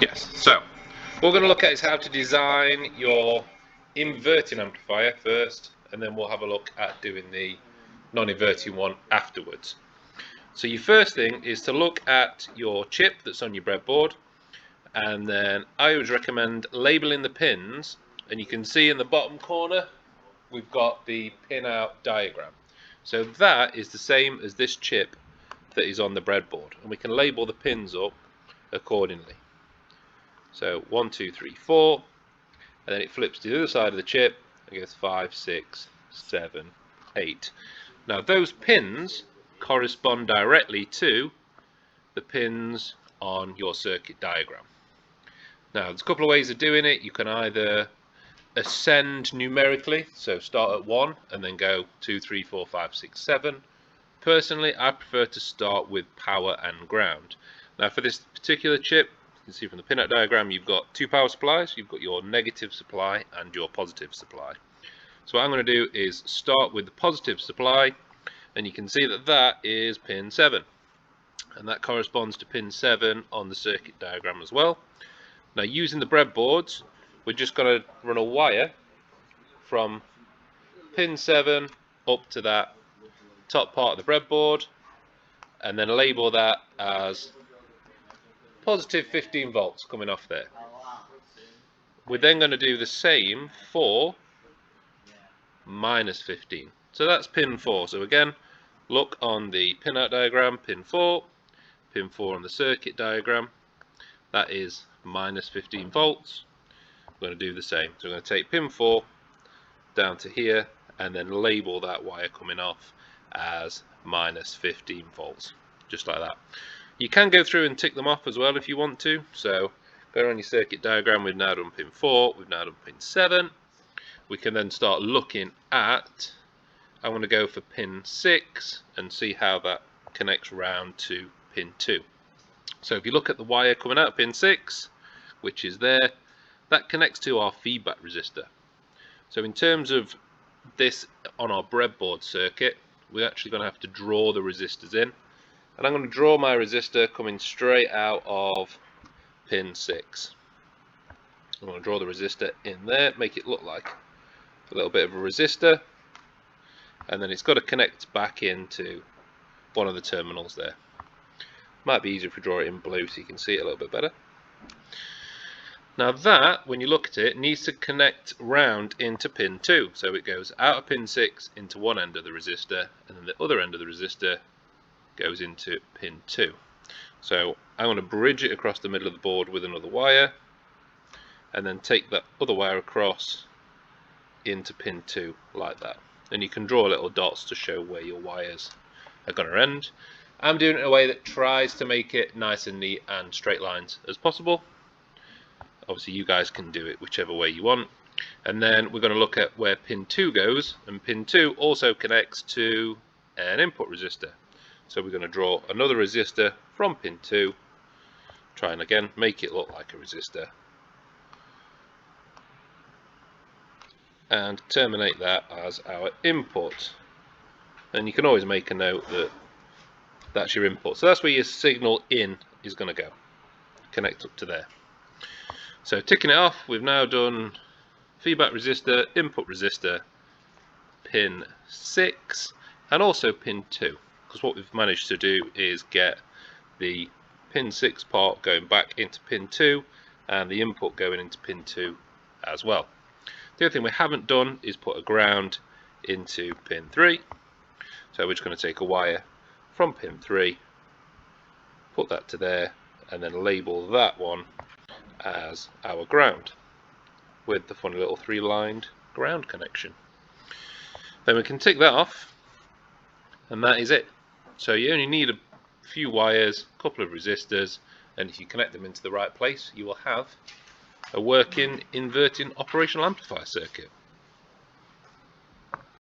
Yes, so what we're going to look at is how to design your inverting amplifier first, and then we'll have a look at doing the non-inverting one afterwards. So your first thing is to look at your chip that's on your breadboard, and then I always recommend labeling the pins, and you can see in the bottom corner we've got the pin out diagram. So that is the same as this chip that is on the breadboard, and we can label the pins up accordingly. So 1, 2, 3, 4, and then it flips to the other side of the chip and goes 5, 6, 7, 8. Now those pins correspond directly to the pins on your circuit diagram. Now there's a couple of ways of doing it. You can either ascend numerically, so start at 1 and then go 2, 3, 4, 5, 6, 7. Personally, I prefer to start with power and ground. Now for this particular chip, you can see from the pinout diagram, you've got two power supplies. You've got your negative supply and your positive supply. So what I'm going to do is start with the positive supply, and you can see that that is pin 7, and that corresponds to pin 7 on the circuit diagram as well. Now using the breadboards, we're just going to run a wire from pin 7 up to that top part of the breadboard, and then label that as positive 15 volts coming off there. We're then going to do the same for minus 15. So that's pin 4. So again, look on the pinout diagram, pin 4 on the circuit diagram, that is minus 15 volts. We're going to do the same. So we're going to take pin 4 down to here and then label that wire coming off as minus 15 volts, just like that. You can go through and tick them off as well if you want to. So go on your circuit diagram, we've now done pin 4, we've now done pin 7. We can then start looking at, I'm going to go for pin 6 and see how that connects round to pin 2. So if you look at the wire coming out of pin 6, which is there, that connects to our feedback resistor. So in terms of this on our breadboard circuit, we're actually going to have to draw the resistors in. And I'm going to draw my resistor coming straight out of pin 6. I'm going to draw the resistor in there, make it look like a little bit of a resistor, and then it's got to connect back into one of the terminals there. Might be easier if we draw it in blue so you can see it a little bit better. Now that, when you look at it, needs to connect round into pin 2. So it goes out of pin 6 into one end of the resistor, and then the other end of the resistor goes into pin 2. So I want to bridge it across the middle of the board with another wire, and then take that other wire across into pin 2 like that. And you can draw little dots to show where your wires are going to end. I'm doing it in a way that tries to make it nice and neat and straight lines as possible. Obviously you guys can do it whichever way you want. And then we're going to look at where pin 2 goes, and pin 2 also connects to an input resistor. So we're going to draw another resistor from pin 2, try and again make it look like a resistor, and terminate that as our input. And you can always make a note that that's your input. So that's where your signal in is going to go, connect up to there. So ticking it off, we've now done feedback resistor, input resistor, pin 6, and also pin 2. Because what we've managed to do is get the pin 6 part going back into pin 2 and the input going into pin 2 as well. The other thing we haven't done is put a ground into pin 3. So we're just going to take a wire from pin 3, put that to there, and then label that one as our ground with the funny little 3-lined ground connection. Then we can tick that off, and that is it. So you only need a few wires, a couple of resistors, and if you connect them into the right place, you will have a working inverting operational amplifier circuit.